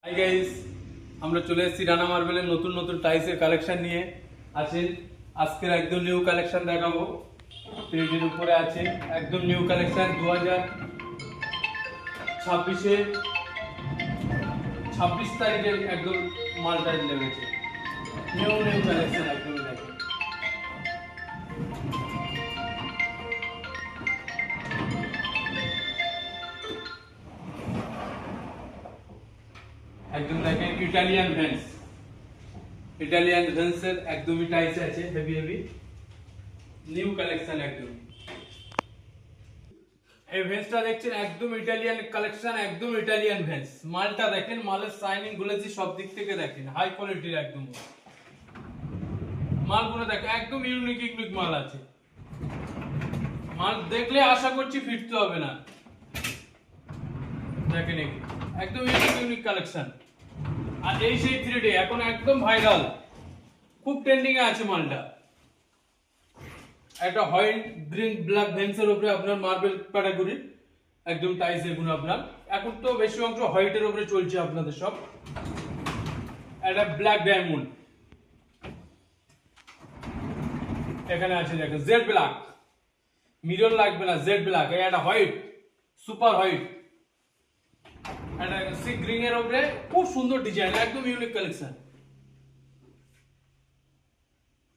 Hi guys, আমরা চলে এসেছি রানা মার্বেলের নতুন নতুন টাইলসের কালেকশন নিয়ে। আছেন আজকের একদম নিউ কালেকশন দেখাবো। পেজের উপরে আছে একদম নিউ কালেকশন 2026 তারিখের একদম মালটা লেগেছে। নিউ কালেকশন একদম দেখেন। একদম দেখেন ইটালিয়ান ভেন্সের একদমই টাইস আছে, হেভি নিউ কালেকশন একদম। এই ভেন্সটা দেখছেন একদম ইটালিয়ান কালেকশন, একদম ইটালিয়ান ভেন্স। মালটা দেখেন, মালের শাইনিং গুলেছি সব দিক থেকে দেখেন, হাই কোয়ালিটির একদম মালগুলো দেখেন, একদম ইউনিক মাল আছে। মাল দেখলে আশা করছি ফিরতে হবে না। দেখেন একদম ইউনিক কালেকশন। আর এই সেই 3D এখন একদম ভাইরাল, খুব ট্রেন্ডিং এ আছে মালটা। একটা হোয়াইট গ্রিন ব্ল্যাক ভেন্সের উপরে আপনার মার্বেল ক্যাটাগরি একদম টাইস। এগুলো আপনার এখন তো বেশি অংশ হোয়াইটের উপরে চলছে আপনাদের সব। একটা ব্ল্যাক ডায়মন্ড এখানে আছে, দেখেন জেড ব্ল্যাক, মিরর লাগবে না, জেড ব্ল্যাক। একটা হোয়াইট, সুপার হোয়াইট, একটা সি গ্রিন এর উপরে খুব সুন্দর ডিজাইন, একদম ইউনিক কালেকশন।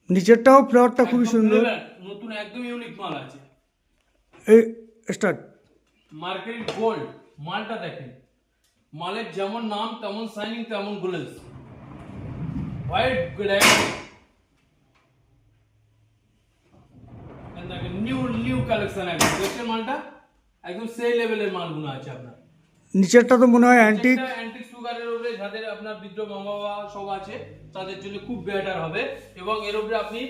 নিচেরটাও ফ্লাওয়ারটা খুবই সুন্দর, নতুন একদম ইউনিক মাল আছে। এই স্টার্ট মার্কেট গোল্ড মালটা দেখেন, মালের যেমন নাম তেমন শাইনিং তেমন গ্লেজ। হোয়াইট দেখেন নিউ কালেকশন একদম। দেখছেন মালটা একদম সেই লেভেলের মালগুলো আছে আপনার। নিচেরটা তো মনে হয় অ্যান্টিক সুগারের উপরে যাদের আপনার বৃদ্ধ মা বাবা সব আছে তাদের জন্য খুব বেটার হবে। এবং এর উপরে আপনি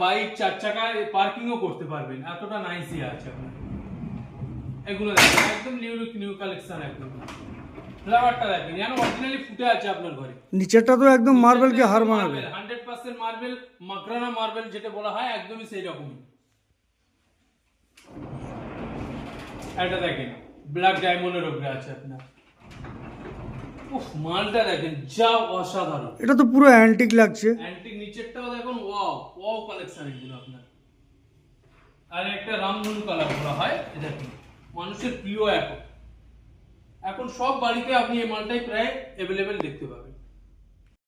বাইক 4 চাকায় পার্কিংও করতে পারবেন, এতটা নাইসই আছে আপনার। এগুলো দেখেন একদম নিউ কালেকশন একদম। ফ্লাওয়ারটা দেখেন যেন অরিজিনালি ফুটে আছে আপনার ঘরে। নিচেরটা তো একদম মার্বেলকে হার মানাবে, 100% মার্বেল, মাকরানা মার্বেল যেটা বলা হয়, একদমই সেই রকমই। এটা দেখেন ব্ল্যাক ডায়মন্ডের উপরে আছে আপনার। উফ, মালটা দেখেন যা অসাধারণ, এটা তো পুরো অ্যান্টিক লাগছে। অ্যান্টিক নিচেরটাও দেখুন, ওয়াও কালেকশন এগুলো আপনার। আর একটা রামধনু কালার বলা হয়, এটা দেখুন মানুষের প্রিয়। এখন সব বাড়িতে আপনি এই মালটাই প্রায় অ্যাভেলেবেল দেখতে পাবেন।